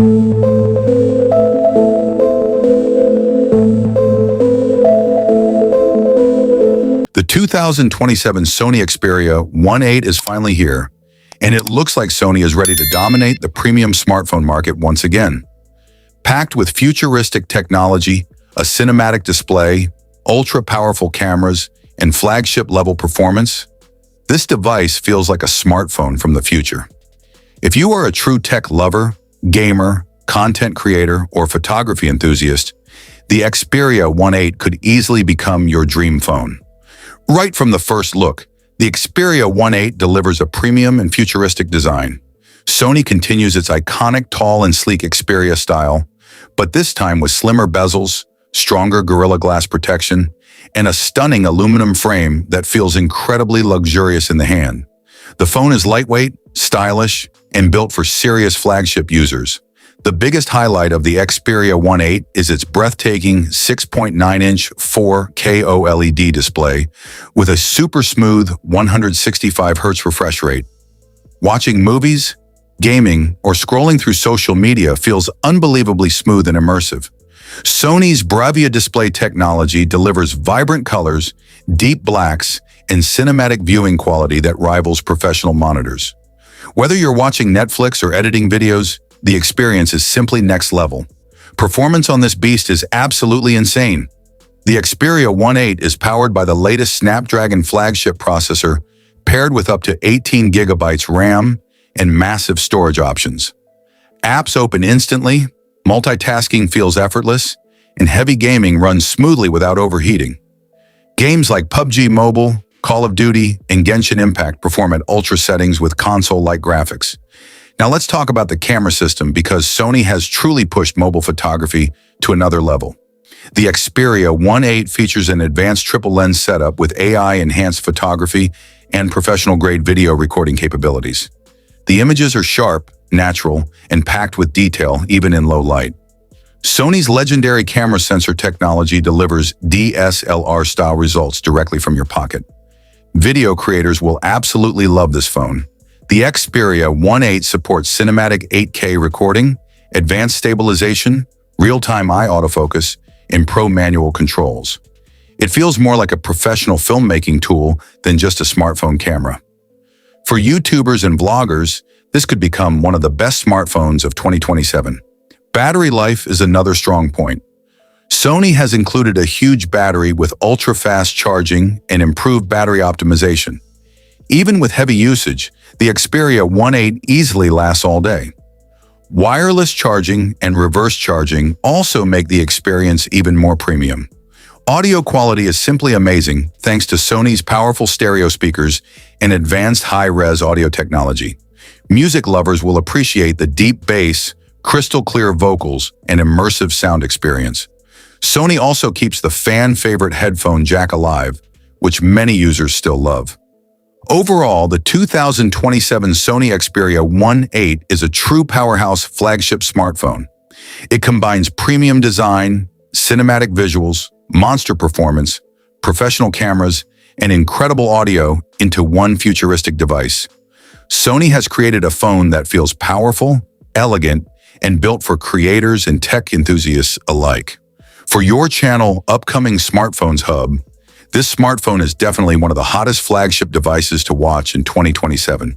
The 2027 Sony Xperia VIII is finally here, and it looks like Sony is ready to dominate the premium smartphone market once again. Packed with futuristic technology, a cinematic display, ultra-powerful cameras, and flagship-level performance, this device feels like a smartphone from the future. If you are a true tech lover, gamer, content creator, or photography enthusiast, the Xperia VIII could easily become your dream phone. Right from the first look, the Xperia VIII delivers a premium and futuristic design. Sony continues its iconic tall and sleek Xperia style, but this time with slimmer bezels, stronger Gorilla Glass protection, and a stunning aluminum frame that feels incredibly luxurious in the hand. The phone is lightweight, stylish, and built for serious flagship users. The biggest highlight of the Xperia VIII is its breathtaking 6.9-inch 4K OLED display with a super smooth 165 Hz refresh rate. Watching movies, gaming, or scrolling through social media feels unbelievably smooth and immersive. Sony's Bravia display technology delivers vibrant colors, deep blacks, and cinematic viewing quality that rivals professional monitors. Whether you're watching Netflix or editing videos, the experience is simply next level. Performance on this beast is absolutely insane. The Xperia VIII is powered by the latest Snapdragon flagship processor, paired with up to 18 GB RAM and massive storage options. Apps open instantly, multitasking feels effortless, and heavy gaming runs smoothly without overheating. Games like PUBG Mobile, Call of Duty, and Genshin Impact perform at ultra settings with console-like graphics. Now let's talk about the camera system because Sony has truly pushed mobile photography to another level. The Xperia VIII features an advanced triple lens setup with AI-enhanced photography and professional-grade video recording capabilities. The images are sharp, natural, and packed with detail even in low light. Sony's legendary camera sensor technology delivers DSLR-style results directly from your pocket. Video creators will absolutely love this phone. The Xperia VIII supports cinematic 8K recording, advanced stabilization, real-time eye autofocus, and pro manual controls. It feels more like a professional filmmaking tool than just a smartphone camera. For YouTubers and vloggers, this could become one of the best smartphones of 2027. Battery life is another strong point. Sony has included a huge battery with ultra-fast charging and improved battery optimization. Even with heavy usage, the Xperia VIII easily lasts all day. Wireless charging and reverse charging also make the experience even more premium. Audio quality is simply amazing thanks to Sony's powerful stereo speakers and advanced high-res audio technology. Music lovers will appreciate the deep bass, crystal-clear vocals, and immersive sound experience. Sony also keeps the fan-favorite headphone jack alive, which many users still love. Overall, the 2027 Sony Xperia VIII is a true powerhouse flagship smartphone. It combines premium design, cinematic visuals, monster performance, professional cameras, and incredible audio into one futuristic device. Sony has created a phone that feels powerful, elegant, and built for creators and tech enthusiasts alike. For your channel, Upcoming Smartphones Hub, this smartphone is definitely one of the hottest flagship devices to watch in 2027.